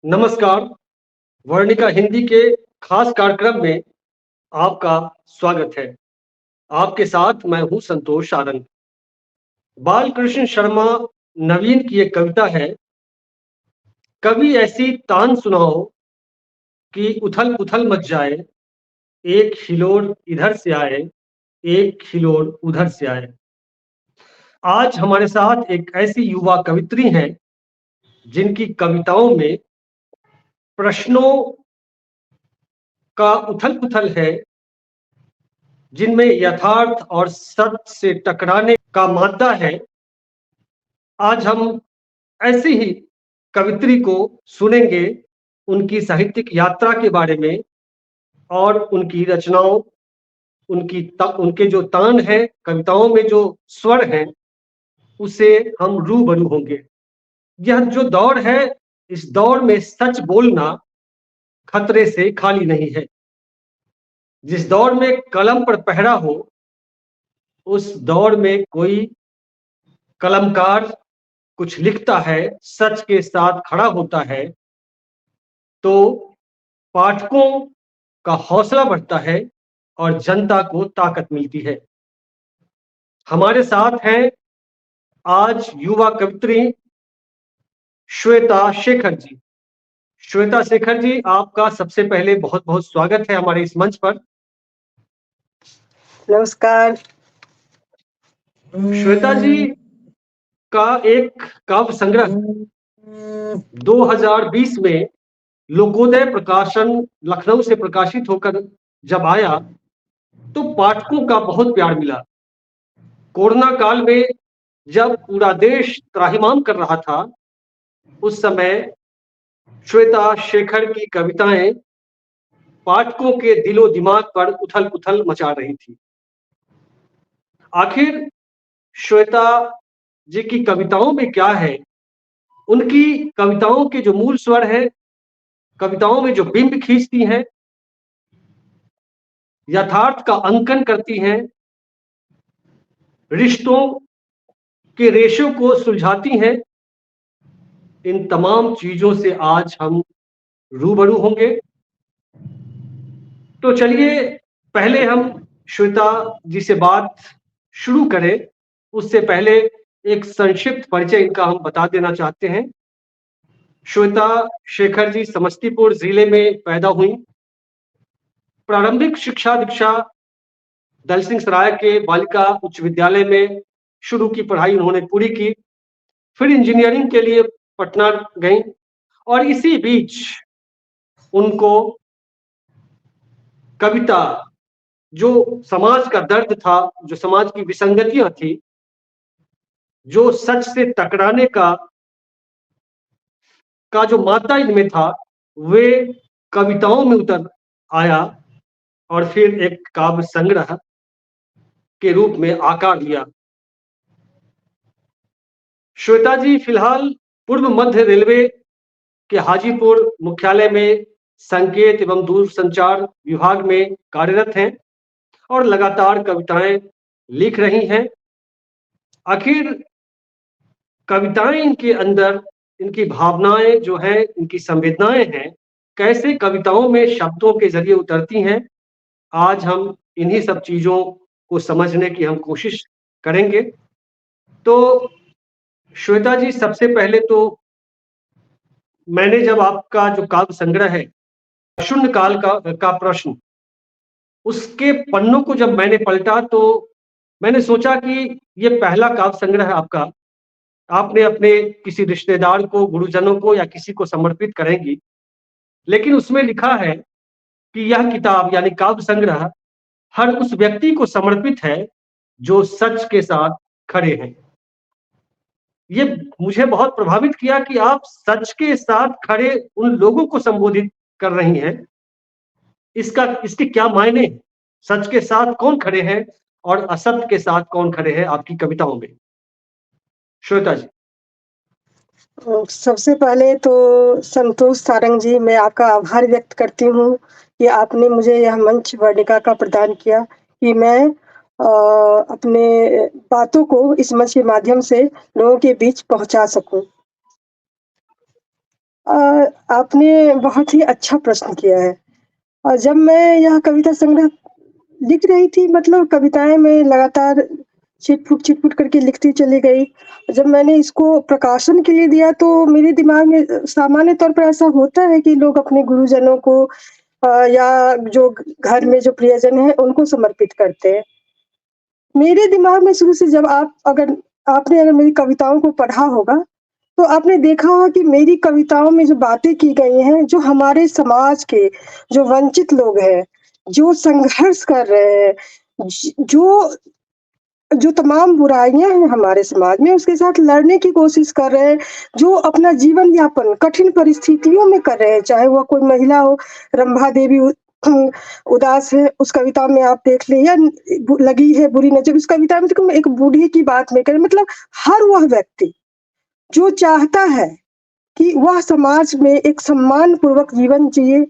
नमस्कार, वर्णिका हिंदी के खास कार्यक्रम में आपका स्वागत है। आपके साथ मैं हूँ संतोष सारंग। बालकृष्ण शर्मा नवीन की एक कविता है, कभी ऐसी तान सुनाओ कि उथल-पुथल मच जाए, एक हिलोर इधर से आए, एक हिलोर उधर से आए। आज हमारे साथ एक ऐसी युवा कवित्री हैं, जिनकी कविताओं में प्रश्नों का उथल-पुथल है, जिनमें यथार्थ और सत्य से टकराने का मादा है। आज हम ऐसी ही कवित्री को सुनेंगे, उनकी साहित्यिक यात्रा के बारे में और उनकी रचनाओं, उनके जो तान हैं, कविताओं में जो स्वर हैं, उससे हम रूबरू होंगे। यह जो दौर है, इस दौर में सच बोलना खतरे से खाली नहीं है। जिस दौर में कलम पर पहरा हो, उस दौर में कोई कलमकार कुछ लिखता है, सच के साथ खड़ा होता है, तो पाठकों का हौसला बढ़ता है और जनता को ताकत मिलती है। हमारे साथ हैं आज युवा कवित्री श्वेता शेखर जी। श्वेता शेखर जी, आपका सबसे पहले बहुत-बहुत स्वागत है हमारे इस मंच पर। नमस्कार। श्वेता जी का एक काव्य संग्रह 2020 में लोकोदय प्रकाशन लखनऊ से प्रकाशित होकर जब आया, तो पाठकों का बहुत प्यार मिला। कोरोना काल में जब पूरा देश त्राहिमाम कर रहा था, उस समय श्वेता शेखर की कविताएं पाठकों के दिलो दिमाग पर उथल-पुथल मचा रही थी। आखिर श्वेता जी की कविताओं में क्या है? उनकी कविताओं के जो मूल स्वर हैं, कविताओं में जो बिंब खींचती हैं, यथार्थ का अंकन करती हैं, रिश्तों के रेशों को सुलझाती हैं, इन तमाम चीजों से आज हम रूबरू होंगे। तो चलिए पहले हम श्वेता जी से बात शुरू करें, उससे पहले एक संक्षिप्त परिचय इनका हम बता देना चाहते हैं। श्वेता शेखर जी समस्तीपुर जिले में पैदा हुई। प्रारंभिक शिक्षा दीक्षा दलसिंह सराय के बालिका उच्च विद्यालय में शुरू की पढ़ाई उन्होंने पूरी की। फिर इंजीनियरिंग के लिए पटना गई और इसी बीच उनको कविता, जो समाज का दर्द था, जो समाज की विसंगतियां थी, जो सच से टकराने का जो मादा इनमें था, वे कविताओं में उतर आया और फिर एक काव्य संग्रह के रूप में आकार लिया। श्वेता जी फिलहाल पूर्व मध्य रेलवे के हाजीपुर मुख्यालय में संकेत एवं दूरसंचार विभाग में कार्यरत हैं और लगातार कविताएं लिख रही हैं। आखिर कविताएं इनके अंदर, इनकी भावनाएं जो हैं, इनकी संवेदनाएं हैं, कैसे कविताओं में शब्दों के जरिए उतरती हैं, आज हम इन्हीं सब चीजों को समझने की हम कोशिश करेंगे। तो श्वेता जी, सबसे पहले तो मैंने जब आपका जो काव्य संग्रह है शून्य काल का प्रश्न, उसके पन्नों को जब मैंने पलटा, तो मैंने सोचा कि ये पहला काव्य संग्रह है आपका, आपने अपने किसी रिश्तेदार को, गुरुजनों को या किसी को समर्पित करेंगी। लेकिन उसमें लिखा है कि यह किताब यानी काव्य संग्रह हर उस व्यक्ति को समर्पित है जो सच के साथ खड़े हैं। ये मुझे बहुत प्रभावित किया कि आप सच के साथ खड़े उन लोगों को संबोधित कर रही हैं। इसके क्या मायने हैं? सच के साथ कौन खड़े हैं और असत्य के साथ कौन खड़े हैं आपकी कविताओं में? श्वेता जी। सबसे पहले तो संतोष सारंग जी, मैं आपका आभार व्यक्त करती हूँ कि आपने मुझे यह मंच वर्णिका का प्रदान किया कि मैं अपने बातों को इस मंच के माध्यम से लोगों के बीच पहुंचा सकूं। आपने बहुत ही अच्छा प्रश्न किया है। और जब मैं यह कविता संग्रह लिख रही थी, मतलब कविताएँ मैं लगातार छिट-फुट करके लिखती चली गई। जब मैंने इसको प्रकाशन के लिए दिया तो मेरे दिमाग में सामान्य तौर पर ऐसा होता है कि लोग अपने गुरुजनों को या जो घर में जो प्रियजन हैं उनको समर्पित करते हैं। मेरे दिमाग में शुरू से जब आपने अगर मेरी कविताओं को पढ़ा होगा, तो आपने देखा होगा कि मेरी कविताओं में जो बातें की गई हैं, जो हमारे समाज के जो वंचित लोग हैं, जो संघर्ष कर रहे हैं, ज जो जो तमाम बुराइयाँ हैं हमारे समाज में, उसके साथ लड़ने की कोशिश कर रहे हैं, जो अपना जीवन यापन कठिन परिस्थितियों में कर रहे हैं, चाहे वह कोई महिला हो, रंभा देवी उदास है, उस कविता में आप देख लें, या लगी है बुरी नज़र, उस कविता में देखो एक बूढ़ी की बात नहीं कर रही, मतलब हर वह व्यक्ति जो चाहता है कि वह समाज में एक सम्मानपूर्वक जीवन जिए,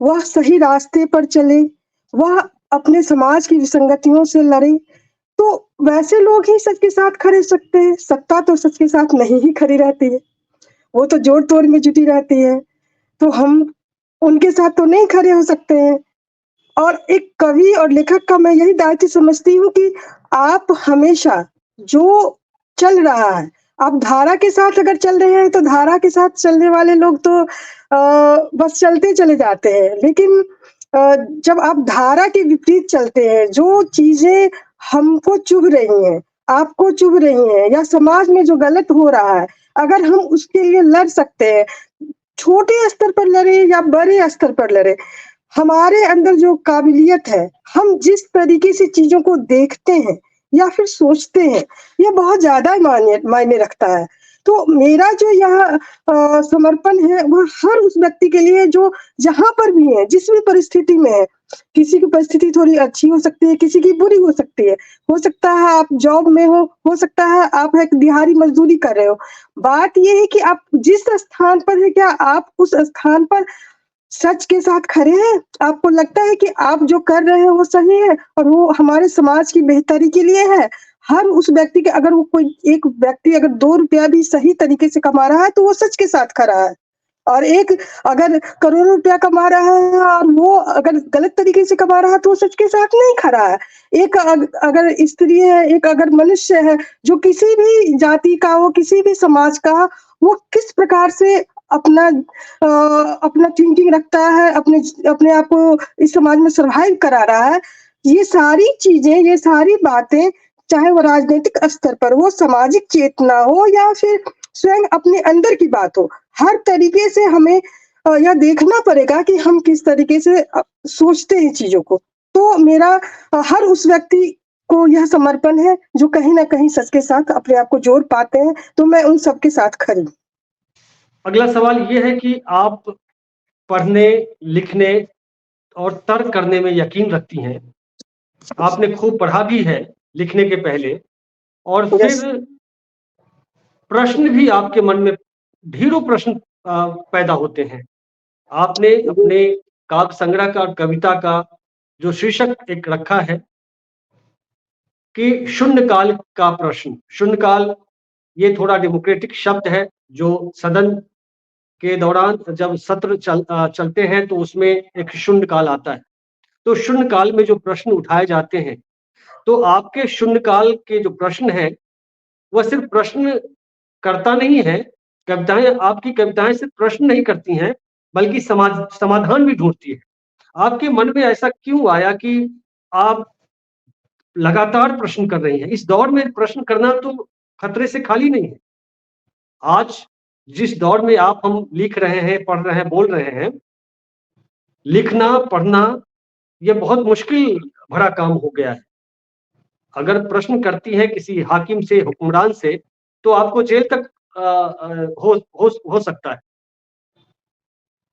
वह सही रास्ते पर चले, वह अपने समाज की विसंगतियों से लड़े, तो वैसे लोग ही सच के साथ खड़े हो सकते हैं। सत्ता तो सच के साथ नहीं ही खड़ी रहती है, वो तो जोड़-तोड़ में जुटी रहती है, तो हम उनके साथ तो नहीं खड़े हो सकते हैं। और एक कवि और लेखक का मैं यही दायित्व समझती हूँ कि आप हमेशा जो चल रहा है, आप धारा के साथ अगर चल रहे हैं, तो धारा के साथ चलने वाले लोग तो बस चलते चले जाते हैं। लेकिन जब आप धारा के विपरीत चलते हैं, जो चीज़ें हमको चुभ रही हैं, आपको चुभ रही हैं या समाज में जो गलत हो रहा है, अगर हम उसके लिए लड़ सकते हैं, छोटे स्तर पर लड़ें या बड़े स्तर पर लड़ें, हमारे अंदर जो काबिलियत है, हम जिस तरीके से चीज़ों को देखते हैं या फिर सोचते हैं, ये बहुत ज़्यादा मायने मायने रखता है। तो मेरा जो यह समर्पण है, वह हर उस व्यक्ति के लिए जो जहाँ पर भी है, जिस भी परिस्थिति में है। किसी की परिस्थिति थोड़ी अच्छी हो सकती है, किसी की बुरी हो सकती है। हो सकता है आप जॉब में हो सकता है आप एक दिहाड़ी मज़दूरी कर रहे हो। बात ये है कि आप जिस स्थान पर हैं, क्या आप उस स्थान पर सच के साथ खड़े हैं? आपको लगता है कि आप जो कर रहे हैं वो सही है और वो हमारे समाज की बेहतरी के लिए है? हर उस व्यक्ति के अगर वो कोई एक व्यक्ति अगर ₹2 भी सही तरीके से कमा रहा है, तो वो सच के साथ खड़ा है। और एक अगर करोड़ों रुपया कमा रहा है और वो अगर गलत तरीके से कमा रहा है, तो वो सच के साथ नहीं खड़ा है। एक अगर स्त्री है, एक अगर मनुष्य है, जो किसी भी जाति का हो, किसी भी समाज का, वो किस प्रकार से अपना अपना थिंकिंग रखता है, अपने आप को इस समाज में सर्वाइव करा रहा है। ये सारी चीज़ें, ये सारी बातें, चाहे वो राजनैतिक स्तर पर हो, सामाजिक चेतना हो या फिर स्वयं अपने अंदर की बात हो, हर तरीके से हमें यह देखना पड़ेगा कि हम किस तरीके से सोचते हैं चीज़ों को। तो मेरा हर उस व्यक्ति को यह समर्पण है, जो कहीं न कहीं सच के साथ अपने आप को जोड़ पाते हैं, तो मैं उन सबके साथ खड़ी हूँ। अगला सवाल ये है कि आप पढ़ने, लिखने और तर्क करने में यकीन रखती हैं। आपने खूब पढ़ा भी है लिखने के पहले और यस। फिर प्रश्न भी आपके मन में ढेरों प्रश्न पैदा होते हैं। आपने जी, अपने काव्य संग्रह का और कविता का जो शीर्षक एक रखा है कि शून्यकाल का प्रश्न। शून्यकाल ये थोड़ा डेमोक्रेटिक शब्द है जो सदन के दौरान जब सत्र चलते हैं तो उसमें एक शून्यकाल आता है। तो शून्यकाल में जो प्रश्न उठाए जाते हैं, तो आपके शून्यकाल के जो प्रश्न हैं, वह सिर्फ प्रश्न करता नहीं है, आपकी कविताएँ सिर्फ प्रश्न नहीं करती हैं, बल्कि समाधान भी ढूँढती है। आपके मन में ऐसा क्यों आया कि आप लगातार प्रश्न कर रही हैं? इस दौर में प्रश्न करना तो खतरे से खाली नहीं है। आज जिस दौर में हम लिख रहे हैं, पढ़ रहे हैं, बोल रहे हैं, लिखना, पढ़ना ये बहुत मुश्किल भरा काम हो गया है। अगर प्रश्न करती हैं किसी हाकिम से, हुक्मरान से, तो आपको जेल तक हो सकता है।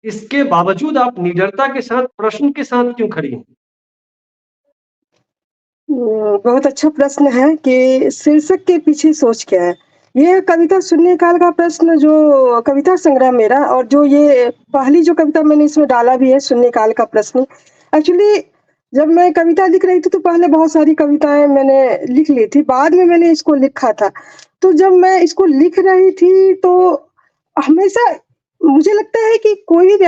इसके बावजूद आप निडरता के साथ प्रश्न के साथ क्यों खड़ी हैं? बहुत अच्छा प्रश्न है कि शीर्षक के पीछे सोच क्या है? ये कविता शून्यकाल का प्रश्न जो कविता संग्रह मेरा और जो ये पहली जो कविता मैंने इसमें डाला भी है शून्यकाल का प्रश्न। एक्चुअली जब मैं कविता लिख रही थी तो पहले बहुत सारी कविताएँ मैंने लिख ली थी, बाद में मैंने इसको लिखा था। तो जब मैं इसको लिख रही थी तो हमेशा मुझे लगता है कि कोई भी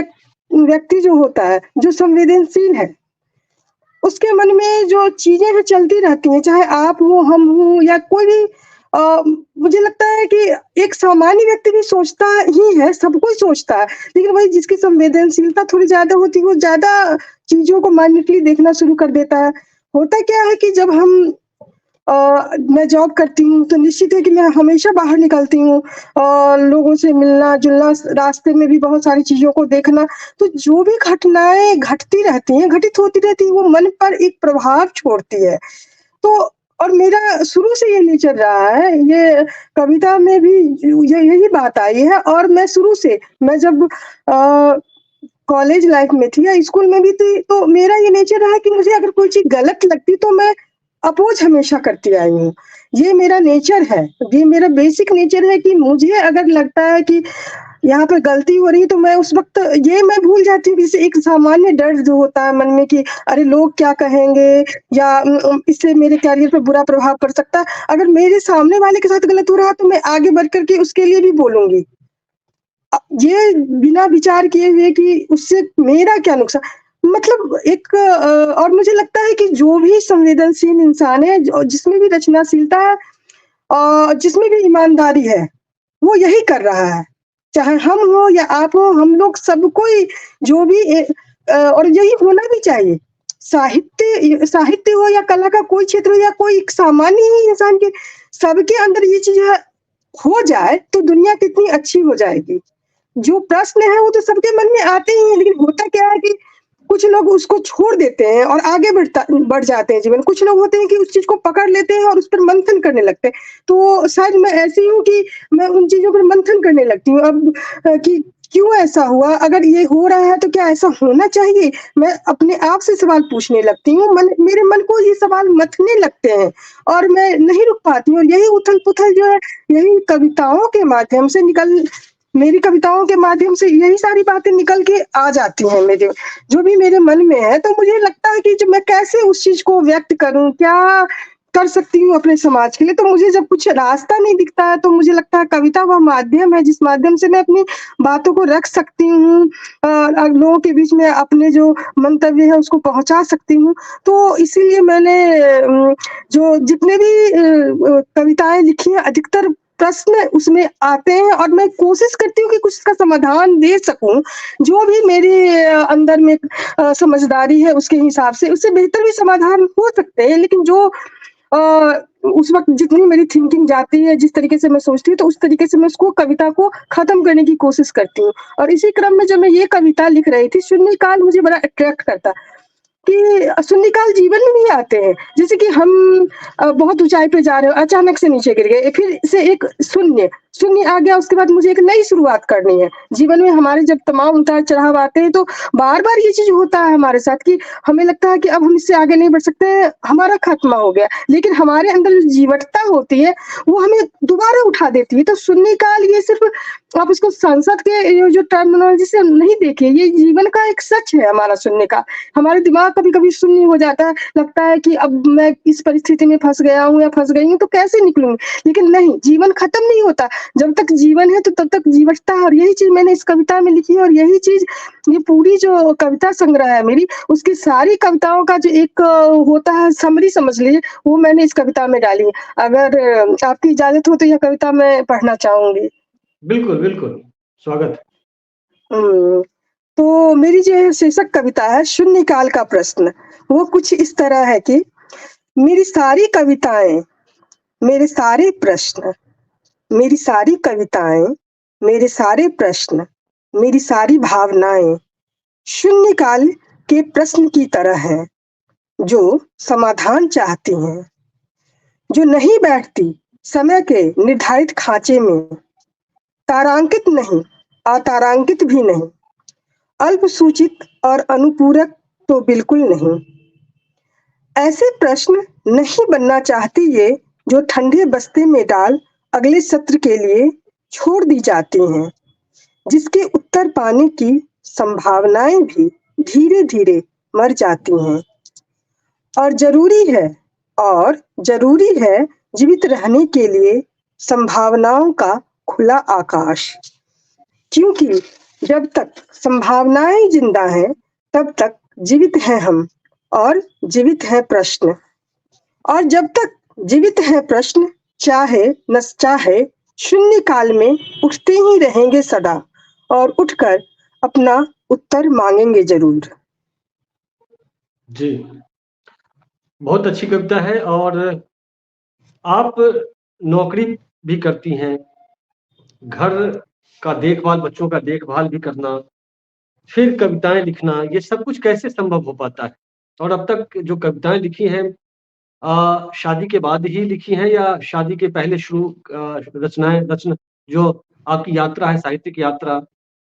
व्यक्ति जो होता है, जो संवेदनशील है, उसके मन में जो चीज़ें हैं चलती रहती हैं, चाहे आप हो, हम हों या कोई भी अ, मुझे लगता है कि एक सामान्य व्यक्ति भी सोचता ही है, सब कोई सोचता है। लेकिन वही जिसकी संवेदनशीलता थोड़ी ज़्यादा होती है, वो ज़्यादा चीज़ों को माइन्यूटली देखना शुरू कर देता है। होता क्या है कि जब मैं जॉब करती हूँ, तो निश्चित है कि मैं हमेशा बाहर निकलती हूँ लोगों से मिलना-जुलना, रास्ते में भी बहुत सारी चीज़ों को देखना। तो जो भी घटनाएँ घटती रहती हैं, घटित होती रहती हैं, वो मन पर एक प्रभाव छोड़ती है। तो और मेरा शुरू से ये नेचर रहा है, ये कविता में भी ये यही बात आई है और मैं शुरू से मैं जब कॉलेज लाइफ में थी या स्कूल में भी थी, तो मेरा ये नेचर रहा है कि मुझे अगर कोई चीज़ गलत लगती तो मैं अपोज़ हमेशा करती आई हूँ। ये मेरा नेचर है, ये मेरा बेसिक नेचर है कि मुझे अगर लगता है कि यहाँ पे गलती हो रही है तो मैं उस वक़्त ये मैं भूल जाती हूँ कि जैसे एक सामान्य डर जो होता है मन में कि अरे लोग क्या कहेंगे या इससे मेरे करियर पे बुरा प्रभाव पड़ सकता है। अगर मेरे सामने वाले के साथ गलत हो रहा है तो मैं आगे बढ़ कर के उसके लिए भी बोलूँगी। ये बिना विचार किए हुए कि उससे मेरा क्या नुकसान मतलब और मुझे लगता है कि जो भी संवेदनशील इंसान है, जो जिसमें भी रचनाशीलता है जिसमें भी ईमानदारी है, वो यही कर रहा है। चाहे हम हो या आप हो, हम लोग सब कोई जो भी और यही होना भी चाहिए। साहित्य हो या कला का कोई क्षेत्र हो या कोई एक सामान्य ही इंसान के सबके अंदर ये चीज़ है हो जाए, तो दुनिया कितनी अच्छी हो जाएगी। जो प्रश्न है वो तो सबके मन में आते ही हैं, लेकिन होता क्या है कि कुछ लोग उसको छोड़ देते हैं और आगे बढ़ जाते हैं जीवन। कुछ लोग होते हैं कि उस चीज़ को पकड़ लेते हैं और उस पर मंथन करने लगते हैं। तो शायद मैं ऐसी हूँ कि मैं उन चीज़ों पर मंथन करने लगती हूँ अब कि क्यों ऐसा हुआ? अगर ये हो रहा है तो क्या ऐसा होना चाहिए? मैं अपने आप से सवाल पूछने लगती हूँ। मेरे मन को ये सवाल मथने लगते हैं और मैं नहीं रुक पाती हूँ और यही उथल-पुथल जो है, यही कविताओं के माध्यम से मेरी कविताओं के माध्यम से यही सारी बातें निकल के आ जाती हैं मेरे जो भी मेरे मन में है, तो मुझे लगता है कि जब मैं कैसे उस चीज़ को व्यक्त करूँ, क्या कर सकती हूँ अपने समाज के लिए? तो मुझे जब कुछ रास्ता नहीं दिखता है, तो मुझे लगता है कविता वह माध्यम है, जिस माध्यम से मैं अपनी बातों को रख सकती हूँ लोगों के बीच में अपने जो मंतव्य है, उसको पहुँचा सकती हूँ। तो इसीलिए मैंने जो जितने भी कविताएँ लिखी हैं, अधिकतर प्रश्न उसमें आते हैं और मैं कोशिश करती हूँ कि कुछ इसका समाधान दे सकूँ। जो भी मेरे अंदर में समझदारी है उसके हिसाब से, उससे बेहतर भी समाधान हो सकते हैं लेकिन जो उस वक़्त जितनी मेरी थिंकिंग जाती है, जिस तरीके से मैं सोचती हूँ, तो उस तरीके से मैं उसको कविता को ख़त्म करने की कोशिश करती हूँ। और इसी क्रम में जब मैं ये कविता लिख रही थी, शून्यकाल मुझे बड़ा अट्रैक्ट करता। कि शून्यकाल जीवन में भी आते हैं। जैसे कि हम बहुत ऊँचाई पे जा रहे हो, अचानक से नीचे गिर गए, फिर से एक शून्य आ गया, उसके बाद मुझे एक नई शुरुआत करनी है। जीवन में हमारे जब तमाम उतार-चढ़ाव आते हैं, तो बार-बार ये चीज़ होता है हमारे साथ कि हमें लगता है कि अब हम इससे आगे नहीं बढ़ सकते हैं, हमारा खात्मा हो गया। लेकिन हमारे अंदर जो जीवटता होती है, वो हमें दोबारा उठा देती है। तो शून्यकाल ये सिर्फ़ आप इसको संसद के ये जो टर्मिनोलॉजी से नहीं देखिए, ये जीवन का एक सच है हमारा शून्यकाल। हमारे दिमाग कभी-कभी शून्य हो जाता है, लगता है कि अब मैं इस परिस्थिति में फँस गया हूँ या फँस गई हूँ तो कैसे निकलूँगी? लेकिन नहीं, जीवन खत्म नहीं होता। जब तक जीवन है तो तब तक जीवटता है और यही चीज़ मैंने इस कविता में लिखी है और यही चीज़ ये पूरी जो कविता संग्रह है मेरी, उसकी सारी कविताओं का जो एक होता है समरी समझ लीजिए, वो मैंने इस कविता में डाली है। अगर आपकी इजाज़त हो तो यह कविता मैं पढ़ना चाहूँगी। बिल्कुल, बिल्कुल। स्वागत है। हुँ। तो मेरी जो शीर्षक कविता है शून्यकाल का प्रश्न, वो कुछ इस तरह है कि मेरी सारी कविताएँ, मेरे सारे प्रश्न, मेरी सारी कविताएँ, मेरे सारे प्रश्न, मेरी सारी भावनाएँ शून्यकाल के प्रश्न की तरह हैं, जो समाधान चाहती हैं, जो नहीं बैठती समय के निर्धारित खाँचे में, तारांकित नहीं, अतारांकित भी नहीं, अल्पसूचित और अनुपूरक तो बिल्कुल नहीं। ऐसे प्रश्न नहीं बनना चाहती ये जो ठंडे बस्ते में डाल अगले सत्र के लिए छोड़ दी जाती हैं, जिसके उत्तर पाने की संभावनाएं भी धीरे-धीरे मर जाती हैं। और जरूरी है जीवित रहने के लिए संभावनाओं का खुला आकाश। क्योंकि जब तक संभावनाएं जिंदा हैं, तब तक जीवित हैं हम और जीवित है प्रश्न। और जब तक जीवित है प्रश्न, चाहे न चाहे, शून्य काल में उठते ही रहेंगे सदा और उठकर अपना उत्तर मांगेंगे जरूर। जी, बहुत अच्छी कविता है। और आप नौकरी भी करती हैं, घर का देखभाल, बच्चों का देखभाल भी करना, फिर कविताएं लिखना, ये सब कुछ कैसे संभव हो पाता है? और अब तक जो कविताएं लिखी हैं, शादी के बाद ही लिखी हैं या शादी के पहले शुरू रचना जो आपकी यात्रा है, साहित्यिक यात्रा,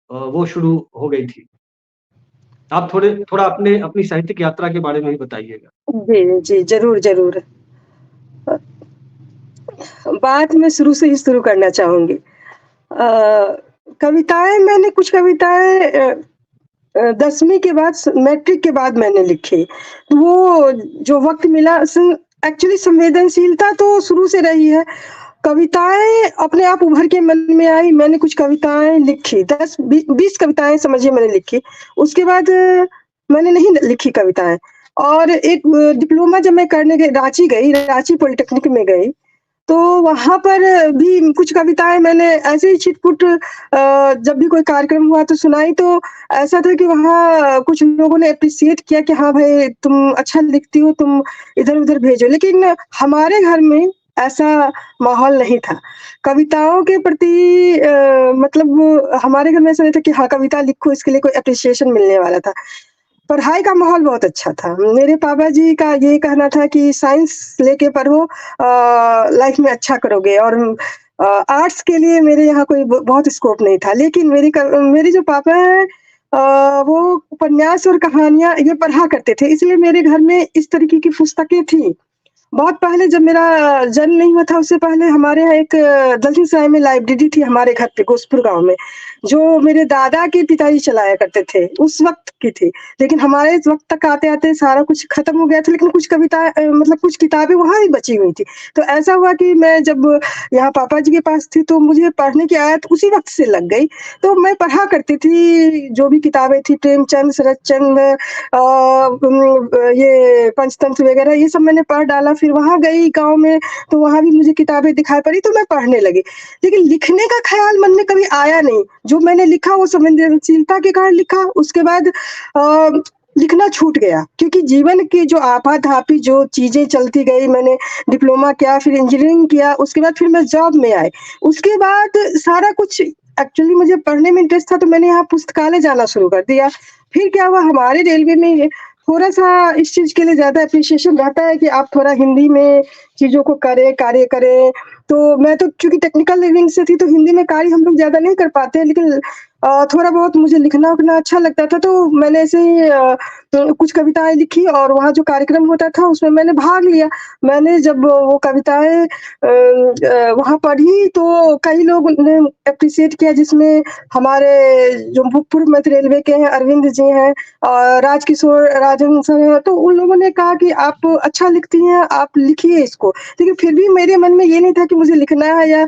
वो शुरू हो गई थी? आप थोड़ा अपनी साहित्यिक यात्रा के बारे में भी बताइएगा। जी, जी, ज़रूर, ज़रूर। बात मैं शुरू से ही शुरू करना चाहूँगी। कविताएँ मैंने कुछ कविताएँ 10वीं के बाद मैट्रिक के बाद मैंने लिखी। तो वो जो वक़्त मिला एक्चुअली संवेदनशीलता तो शुरू से रही है। कविताएँ अपने आप उभर के मन में आई, मैंने कुछ कविताएँ लिखी, 10 बी 20 कविताएँ समझिए मैंने लिखी। उसके बाद मैंने नहीं लिखी कविताएँ। और एक डिप्लोमा जब मैं करने गई रांची गई, रांची पॉलिटेक्निक में गई, तो वहाँ पर भी कुछ कविताएँ मैंने ऐसे ही छिट-पुट जब भी कोई कार्यक्रम हुआ तो सुनाई। तो ऐसा था कि वहाँ कुछ लोगों ने एप्रिशिएट किया कि हाँ भाई, तुम अच्छा लिखती हो, तुम इधर-उधर भेजो। लेकिन हमारे घर में ऐसा माहौल नहीं था। कविताओं के प्रति मतलब हमारे घर में ऐसा नहीं था कि हाँ, कविता लिखो, इसके लिए कोई एप्रिशिएशन मिलने वाला था। पढ़ाई का माहौल बहुत अच्छा था। मेरे पापा जी का ये कहना था कि साइंस लेके पढ़ो, लाइफ में अच्छा करोगे। और आर्ट्स के लिए मेरे यहाँ कोई बहुत स्कोप नहीं था। लेकिन मेरे जो पापा हैं वो उपन्यास और कहानियाँ ये पढ़ा करते थे, इसलिए मेरे घर में इस तरीके की पुस्तकें थी। बहुत पहले जब मेरा जन्म नहीं हुआ था, उससे पहले हमारे यहाँ एक दलसिंह सराय में लाइब्रेरी थी हमारे घर पे घोसपुर गाँव में, जो मेरे दादा के पिताजी चलाया करते थे, उस वक़्त की थी। लेकिन हमारे इस वक़्त तक आते-आते सारा कुछ खत्म हो गया था, लेकिन कुछ कविताएँ मतलब कुछ किताबें वहाँ भी बची हुई थी। तो ऐसा हुआ कि मैं जब यहाँ पापा जी के पास थी, तो मुझे पढ़ने की आदत उसी वक़्त से लग गई। तो मैं पढ़ा करती थी, जो भी किताबें थी, प्रेमचंद, शरतचंद्र, ये पंचतंत्र वगैरह ये सब मैंने पढ़ डाला। फिर वहाँ गई गाँव में, तो वहाँ भी मुझे किताबें दिखाई पड़ी, तो मैं पढ़ने लगी। लेकिन लिखने का ख़्याल मन में कभी आया नहीं। जो मैंने लिखा वो संवेदनशीलता के कारण लिखा। उसके बाद लिखना छूट गया, क्योंकि जीवन की जो आपाधापी जो चीज़ें चलती गई, मैंने डिप्लोमा किया, फिर इंजीनियरिंग किया, उसके बाद फिर मैं जॉब में आई। उसके बाद सारा कुछ एक्चुअली मुझे पढ़ने में इंटरेस्ट था, तो मैंने यहाँ पुस्तकालय जाना शुरू कर दिया। फिर क्या हुआ, हमारे रेलवे में थोड़ा-सा इस चीज़ के लिए ज़्यादा एप्रिसिएशन रहता है कि आप थोड़ा हिंदी में चीज़ों को करें, कार्य करें। तो मैं तो चूँकि टेक्निकल लाइन से थी, तो हिंदी में कार्य हम लोग ज़्यादा नहीं कर पाते हैं, लेकिन थोड़ा बहुत मुझे लिखना-उखना अच्छा लगता था, तो मैंने ऐसे ही कुछ कविताएँ लिखी और वहाँ जो कार्यक्रम होता था, उसमें मैंने भाग लिया। मैंने जब वो कविताएँ वहाँ पढ़ी, तो कई लोग ने एप्रिशिएट किया, जिसमें हमारे जो पूर्व मध्य रेलवे के हैं, अरविंद जी हैं, राजकिशोर राजहंस हैं, तो उन लोगों ने कहा कि आप अच्छा लिखती हैं, आप लिखिए इसको। लेकिन फिर भी मेरे मन में ये नहीं था कि मुझे लिखना है या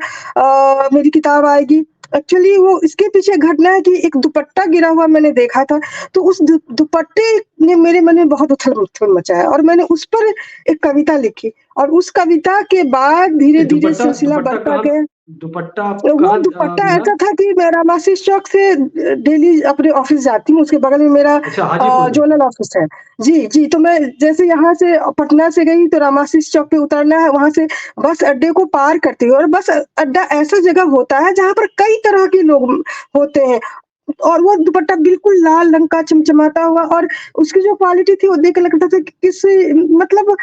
मेरी किताब आएगी। एक्चुअली वो इसके पीछे घटना है कि एक दुपट्टा गिरा हुआ मैंने देखा था, तो उस दुपट्टे ने मेरे मन में बहुत उथल-पुथल मचाया और मैंने उस पर एक कविता लिखी। और उस कविता के बाद ये धीरे-धीरे दुपट्टा सिलसिला दुपट्टा बढ़ता कहाँ गया। दुपट्टा तो आपको वो कहाँ दुपट्टा मिला? ऐसा था कि मैं रामाशीष चौक से डेली अपने ऑफिस जाती हूँ, उसके बगल में मेरा अच्छा, हाजीपुर में। ज़ोनल ऑफिस है। जी, जी, तो मैं जैसे यहाँ से पटना से गई तो रामाशीष चौक पे उतरना है, वहाँ से बस अड्डे को पार करती हूँ और बस अड्डा ऐसा जगह होता है जहाँ पर कई तरह के लोग होते हैं। और वो दुपट्टा बिल्कुल लाल रंग का चमचमाता हुआ और उसकी जो क्वालिटी थी वो देख के लगता था कि किसी मतलब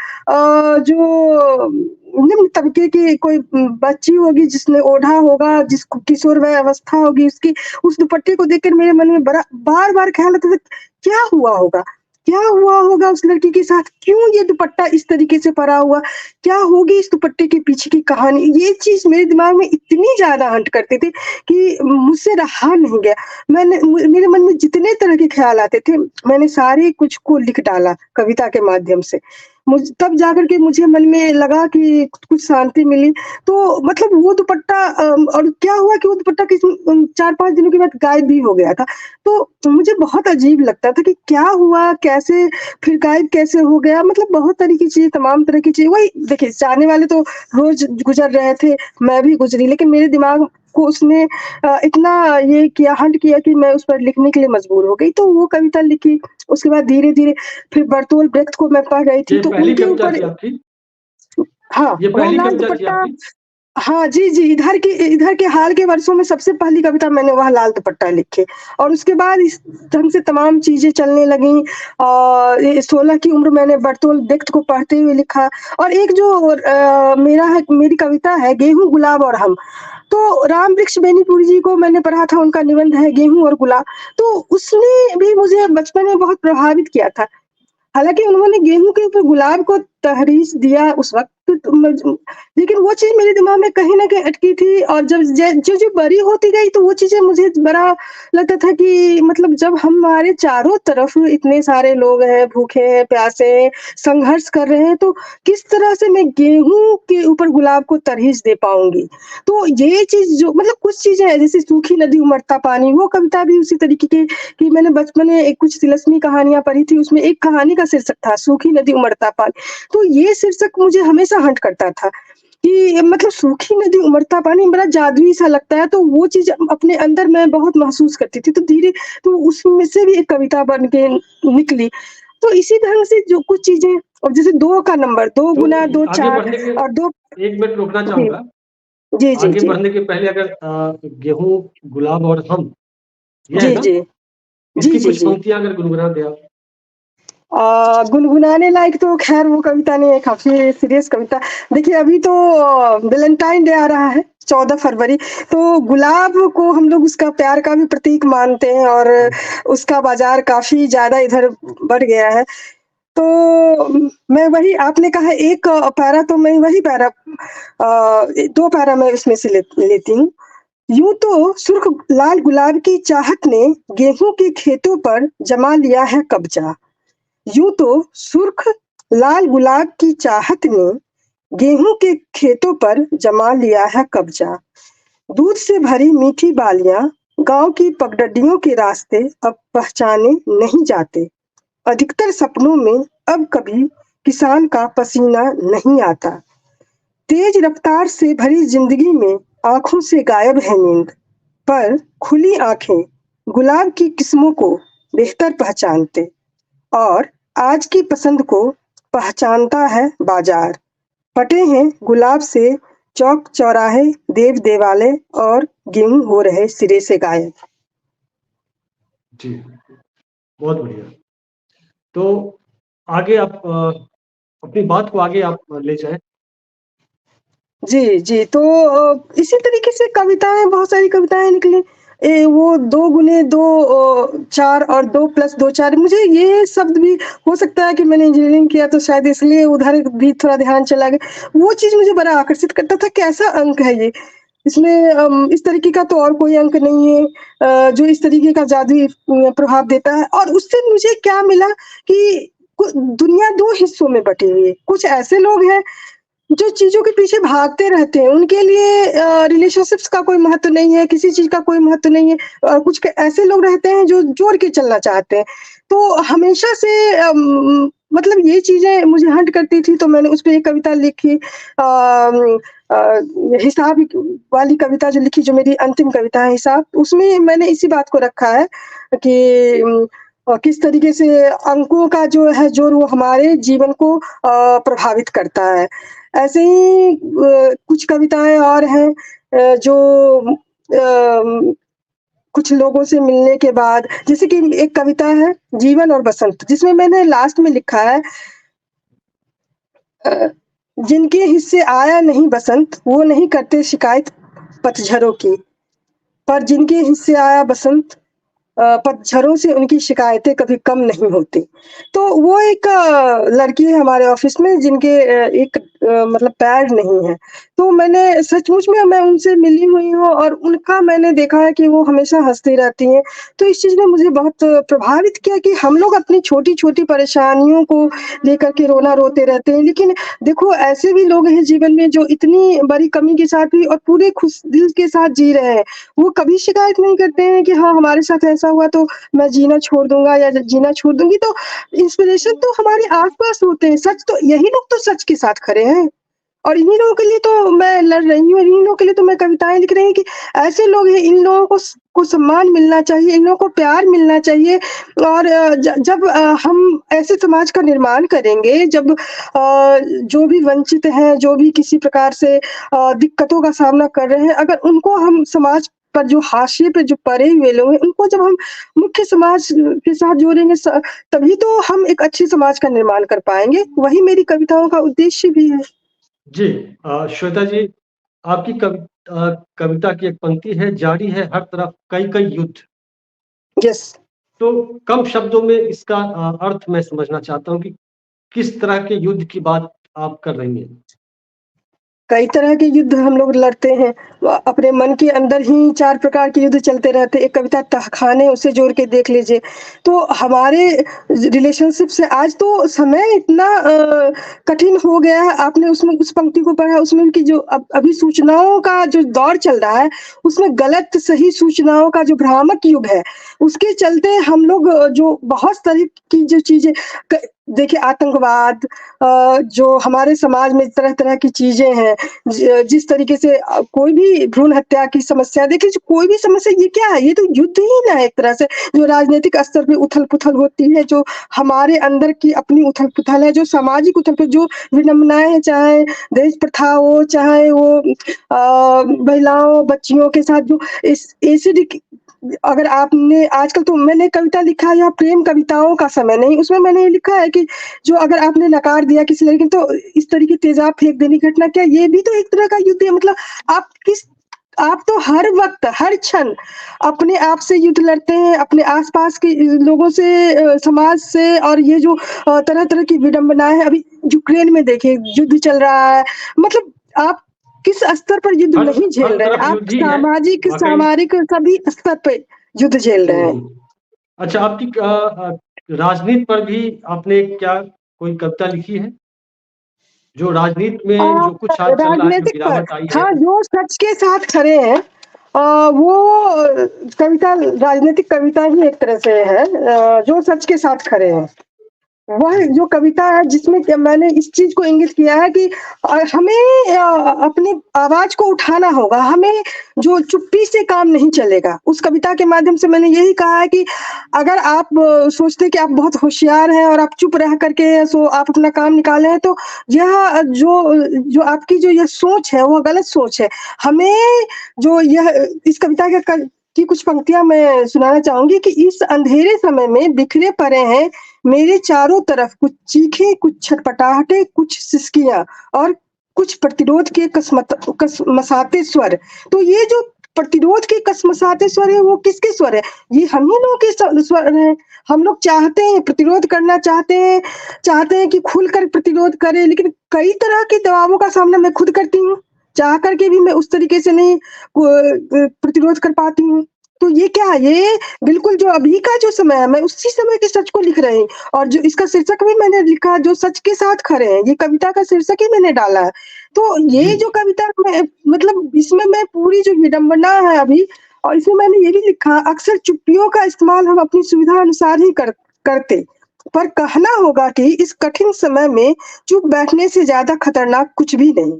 जो निम्न तबके की कोई बच्ची होगी जिसने ओढ़ा होगा, जिसको किशोरवय अवस्था होगी उसकी, उस दुपट्टे को देखकर मेरे मन में बड़ा बार-बार ख़्याल आता था, क्या हुआ होगा? क्या हुआ होगा उस लड़की के साथ? क्यों ये दुपट्टा इस तरीके से पड़ा हुआ? क्या होगी इस दुपट्टे के पीछे की कहानी? ये चीज़ मेरे दिमाग में इतनी ज़्यादा हंट करती थी कि मुझसे रहा नहीं गया। मेरे मन में जितने तरह के ख़्याल आते थे, मैंने सारे कुछ को लिख डाला कविता के माध्यम से। तब जाकर के मुझे मन में लगा कि कुछ शांति मिली। तो मतलब वो दुपट्टा और क्या हुआ कि वो दुपट्टा 4-5 दिनों के बाद गायब भी हो गया था। तो मुझे बहुत अजीब लगता था कि क्या हुआ? कैसे फिर गायब कैसे हो गया? मतलब बहुत तरह की चीज़ें, तमाम तरह की चीज़ें, वही देखिए, चाहने वाले तो रोज़ गुज़र रहे थे, मैं भी गुज़री, लेकिन मेरे दिमाग को उसने इतना ये किया, हंट किया कि मैं उस पर लिखने के लिए मजबूर हो गई। तो वो कविता लिखी, उसके बाद धीरे-धीरे फिर बर्तोल्ड ब्रेख्त को मैं पढ़ रही थी, ये तो पहली उनके कविता ऊपर थी आपकी? हाँ, ये वह पहली लाल कविता थी दुपट्टा। आपकी? हाँ, जी, जी, इधर के हाल के वर्षों में सबसे पहली कविता मैंने वह लाल दुपट्टा लिखी, और उसके बाद इस ढंग से तमाम चीज़ें चलने लगीं। ये 16 की उम्र मैंने बर्तोल्ड ब्रेख्त को पढ़ते हुए लिखा, और एक जो मेरी कविता है गेहूँ, गुलाब और हम, तो राम वृक्ष बेनीपुरी जी को मैंने पढ़ा था, उनका निबंध है गेहूँ और गुलाब, तो उसने भी मुझे बचपन में बहुत प्रभावित किया था। हालाँकि उन्होंने गेहूँ के ऊपर गुलाब को तहरीर दिया उस वक़्त, तो लेकिन वो चीज़ मेरे दिमाग में कहीं न कहीं अटकी थी, और जब जो बड़ी होती गई तो वो चीज़ें मुझे बड़ा लगता था कि मतलब जब हमारे चारों तरफ इतने सारे लोग हैं, भूखे हैं, प्यासे हैं, संघर्ष कर रहे हैं, तो किस तरह से मैं गेहूँ के ऊपर गुलाब को तरहीज़ दे पाऊँगी? तो ये चीज़ जो मतलब कुछ चीज़ें हैं, जैसे सूखी नदी उमड़ता पानी, वो कविता भी उसी तरीके की कि मैंने बचपन में एक कुछ तिलस्मी कहानियाँ पढ़ी थी, उसमें एक कहानी का शीर्षक था सूखी नदी उमड़ता पानी। तो ये शीर्षक मुझे हमेशा हंट करता था कि मतलब सूखी नदी उमड़ता पानी बड़ा जादुई सा लगता है, तो वो चीज़ अपने अंदर मैं बहुत महसूस करती थी। तो उसमें से भी एक कविता बन के निकली। तो इसी ढंग से जो कुछ चीज़ें, और जैसे 2 का नंबर, 2 तो गुना 2 आगे 4 बढ़ने के और 2। 1 मिनट रोकना जी, चाहूँगा। जी, जी, आगे जी। बढ़ने के पहले अगर गेहूँ, गुलाब और हम, ये है जी, ना? जी। जी, इसकी जी, कुछ जी। पंक्तियाँ अगर गुनगुना दें आप। गुनगुनाने लायक तो ख़ैर वो कविता नहीं है, काफ़ी सीरियस कविता। देखिए अभी तो वैलेंटाइन डे आ रहा है, 14 फरवरी, तो गुलाब को हम लोग उसका प्यार का भी प्रतीक मानते हैं, और हुँ, उसका बाज़ार काफ़ी ज़्यादा इधर बढ़ गया है। तो मैं वही आपने कहा एक पैरा, तो मैं वही पैरा 2 पैरा मैं इसमें से लेती हूँ। यूँ तो सुर्ख लाल गुलाब की चाहत ने गेहूँ के खेतों पर जमा लिया है कब्ज़ा। यूँ तो सुर्ख लाल गुलाब की चाहत ने गेहूं के खेतों पर जमा लिया है कब्जा। दूध से भरी मीठी बालियां गांव की पगडंडियों के रास्ते अब पहचाने नहीं जाते। अधिकतर सपनों में अब कभी किसान का पसीना नहीं आता। तेज रफ्तार से भरी जिंदगी में आंखों से गायब है नींद, पर खुली आंखें गुलाब की किस्मों को बेहतर पहचानते, और आज की पसंद को पहचानता है बाजार। पटे हैं गुलाब से चौक चौराहे, देव देवालय, और गेहूं हो रहे सिरे से गायब। जी, बहुत बढ़िया। तो आगे आप अपनी बात को आगे आप ले जाएँ। जी, जी। तो इसी तरीके से कविताएँ, बहुत सारी कविताएँ निकली। वो 2 गुने 2 4 और 2 प्लस 2 4, मुझे ये शब्द भी हो सकता है कि मैंने इंजीनियरिंग किया तो शायद इसलिए उधर भी थोड़ा ध्यान चला गया। वो चीज़ मुझे बड़ा आकर्षित करता था, कैसा अंक है ये? इसमें इस तरीके का तो और कोई अंक नहीं है जो इस तरीके का जादुई प्रभाव देता है, और उससे मुझे क्या मिला कि दुनिया 2 हिस्सों में बटी हुई है। कुछ ऐसे लोग हैं जो चीज़ों के पीछे भागते रहते हैं, उनके लिए रिलेशनशिप्स का कोई महत्व नहीं है, किसी चीज़ का कोई महत्व नहीं है। कुछ क ऐसे लोग रहते हैं जो जोड़ के चलना चाहते हैं। तो हमेशा से मतलब ये चीज़ें मुझे हंट करती थी, तो मैंने उसपे एक कविता लिखी। हिसाब वाली कविता जो लिखी, जो मेरी अंतिम कविता है हिसाब, उसमें मैंने इसी बात को रखा है कि किस तरीके से अंकों का जो है जोड़ वो हमारे जीवन को प्रभावित करता है। ऐसे ही कुछ कविताएँ और हैं जो कुछ लोगों से मिलने के बाद, जैसे कि एक कविता है जीवन और बसंत, जिसमें मैंने लास्ट में लिखा है अ, जिनके हिस्से आया नहीं बसंत, वो नहीं करते शिकायत पतझड़ों की, पर जिनके हिस्से आया बसंत, पतझड़ों से उनकी शिकायतें कभी कम नहीं होती। तो वो एक लड़की है हमारे ऑफ़िस में, जिनके एक मतलब पैर नहीं है। तो मैंने सचमुच में मैं उनसे मिली हुई हूँ और उनका मैंने देखा है कि वो हमेशा हँसती रहती हैं। तो इस चीज़ ने मुझे बहुत प्रभावित किया कि हम लोग अपनी छोटी-छोटी परेशानियों को लेकर के रोना रोते रहते हैं। लेकिन देखो ऐसे भी लोग हैं जीवन में जो इतनी बड़ी कमी के साथ भी और पूरे खुश दिल के साथ जी रहे हैं। वो कभी शिकायत नहीं करते हैं कि हाँ, हमारे साथ ऐसा हुआ तो मैं जीना छोड़ दूँगा या जीना छोड़ दूँगी। तो इंस्पिरेशन तो हमारे आस-पास होते हैं। सच तो यही लोग तो सच के साथ खड़े हैं। और इन्हीं लोगों के लिए तो मैं लड़ रही हूँ, इन्हीं लोगों के लिए तो मैं कविताएँ लिख रही हूँ कि ऐसे लोग हैं, इन लोगों को सम्मान मिलना चाहिए, इन लोगों को प्यार मिलना चाहिए और जब हम ऐसे समाज का निर्माण करेंगे, जब जो भी वंचित हैं, जो भी किसी प्रकार से दिक्कतों का सामना कर रहे हैं, अगर उनको हम समाज पर जो हाशिए पे जो पड़े हुए लोग हैं, उनको जब हम मुख्य समाज के साथ जोड़ेंगे तभी तो हम एक अच्छे समाज का निर्माण कर पाएँगे। वही मेरी कविताओं का उद्देश्य भी है। जी, श्वेता जी, आपकी कविता की एक पंक्ति है, जारी है हर तरफ कई-कई युद्ध। यस। तो कम शब्दों में इसका अर्थ मैं समझना चाहता हूँ कि किस तरह के युद्ध की बात आप कर रही हैं? कई तरह के युद्ध हम लोग लड़ते हैं। अपने मन के अंदर ही 4 प्रकार के युद्ध चलते रहते हैं। एक कविता तहखाने उसे जोड़ के देख लीजिए। तो हमारे रिलेशनशिप से आज तो समय इतना कठिन हो गया है। आपने उसमें उस पंक्ति को पढ़ा उसमें की जो अभी सूचनाओं का जो दौर चल रहा है, उसमें गलत सही सूचनाओं का जो भ्रामक युग है, उसके चलते हम लोग जो बहुत तरह की जो चीज़ें क देखिए आतंकवाद जो हमारे समाज में तरह-तरह की चीज़ें हैं, जिस तरीके से कोई भी भ्रूण हत्या की समस्या देखिए जो कोई भी समस्या ये क्या है? ये तो युद्ध ही ना है एक तरह से, जो राजनीतिक स्तर पे उथल-पुथल होती है, जो हमारे अंदर की अपनी उथल-पुथल है, जो सामाजिक उथल-पुथल जो विडंबनाएँ हैं, चाहे दहेज प्रथा हो, चाहे वो महिलाओं, बच्चियों के साथ जो इस एसिडिक अगर आपने आजकल तो मैंने कविता लिखा है या प्रेम कविताओं का समय नहीं, उसमें मैंने ये लिखा है कि जो अगर आपने नकार दिया किसी लड़की को तो इस तरीके तेज़ाब फेंक देने की घटना क्या ये भी तो एक तरह का युद्ध है मतलब आप तो हर वक़्त, हर क्षण अपने आप से युद्ध लड़ते हैं, अपने आस-पास के लोगों से समाज से और ये जो तरह-तरह की विडंबनाएँ हैं, अभी यूक्रेन में देखिए युद्ध चल रहा है। मतलब आप किस स्तर पर युद्ध हर नहीं झेल हर रहे हैं, तरफ आप युद्ध ही है, सामाजिक, वाक़ई। सामरिक सभी स्तर पे युद्ध झेल रहे हैं। हुँ। अच्छा, आपकी राजनीति पर भी आपने क्या कोई कविता लिखी है? जो राजनीति अ, में जो कुछ आज चल रहा है, जो राजनीतिक पर गिरावट आई है। हाँ, जो सच के साथ खड़े हैं वो कविता राजनीतिक कविता ही एक तरह से है जो सच के साथ खड़े हैं। वह जो कविता है जिसमें कि मैंने इस चीज़ को इंगित किया है कि हमें अपनी आवाज़ को उठाना होगा, हमें जो चुप्पी से काम नहीं चलेगा। उस कविता के माध्यम से मैंने यही कहा है कि अगर आप सोचते हैं कि आप बहुत होशियार हैं और आप चुप रह कर के सो आप अपना काम निकाले हैं तो यह जो आपकी जो यह सोच है, वो गलत सोच है। हमें जो यह इस कविता के की कुछ पंक्तियाँ मैं सुनाना चाहूँगी कि इस अंधेरे समय में बिखरे पड़े हैं मेरे चारों तरफ कुछ चीखें, कुछ छटपटाहटें, कुछ सिसकियाँ और कुछ प्रतिरोध के कसमसाते स्वर। तो ये जो प्रतिरोध के कसमसाते स्वर हैं, वो किसके स्वर हैं? ये हम ही लोगों के स्वर हैं। हम लोग चाहते हैं, प्रतिरोध करना चाहते हैं कि खुलकर प्रतिरोध करें, लेकिन कई तरह के दबावों का सामना मैं खुद करती हूँ। चाह कर के भी मैं उस तरीके से नहीं प्रतिरोध कर पाती हूँ। तो ये क्या है? ये बिल्कुल जो अभी का जो समय है, मैं उसी समय के सच को लिख रही हूँ और जो इसका शीर्षक भी मैंने लिखा जो सच के साथ खड़े हैं, ये कविता का शीर्षक ही मैंने डाला है। तो जी, ये जो कविता मैं मतलब इसमें मैं पूरी जो विडंबना है अभी और इसमें मैंने ये भी लिखा अक्सर चुप्पियों का इस्तेमाल हम अपनी सुविधा अनुसार ही करते। पर कहना होगा कि इस कठिन समय में चुप बैठने से ज़्यादा खतरनाक कुछ भी नहीं।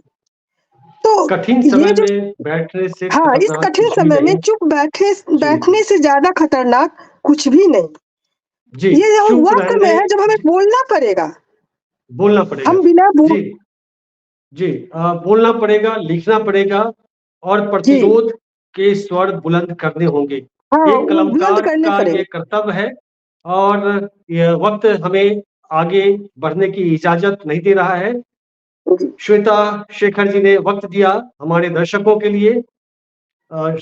तो कठिन ये समय जो में बैठने से हाँ, इस खतरनाक कठिन कुछ भी समय में नहीं। चुप जी, बैठने से ज़्यादा खतरनाक कुछ भी नहीं। जी, ये जो चुप वक़्त में रहने है जब हमें बोलना पड़ेगा, बोलना पड़ेगा। हम बिना बो जी, जी, बोलना पड़ेगा, लिखना पड़ेगा और जी, प्रतिरोध के स्वर बुलंद करने होंगे। हाँ, एक वो बुलंद कलमकार करने का ये पड़ेंगे। कर्तव्य है और यह वक़्त हमें आगे बढ़ने की इजाज़त नहीं दे रहा है। जी, श्वेता शेखर जी ने वक़्त दिया हमारे दर्शकों के लिए। अ,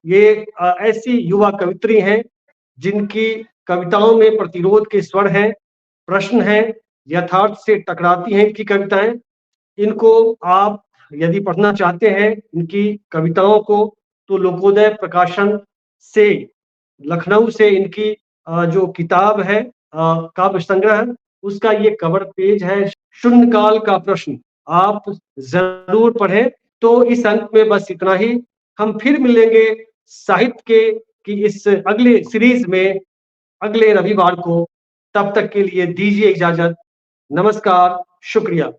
ये ऐसी युवा कवियत्री हैं, जिनकी कविताओं में प्रतिरोध के स्वर हैं, प्रश्न हैं, यथार्थ से टकराती हैं इनकी कविताएँ। इनको आप यदि पढ़ना चाहते हैं इनकी कविताओं को, तो लोकोदय प्रकाशन से, लखनऊ से इनकी जो किताब है काव्य संग्रह, उसका ये कवर पेज है, शून्यकाल का प्रश्न। आप जरूर पढ़ें। तो इस अंक में बस इतना ही। हम फिर मिलेंगे साहित्य के की इस अगले सीरीज में अगले रविवार को। तब तक के लिए दीजिए इजाजत। नमस्कार, शुक्रिया।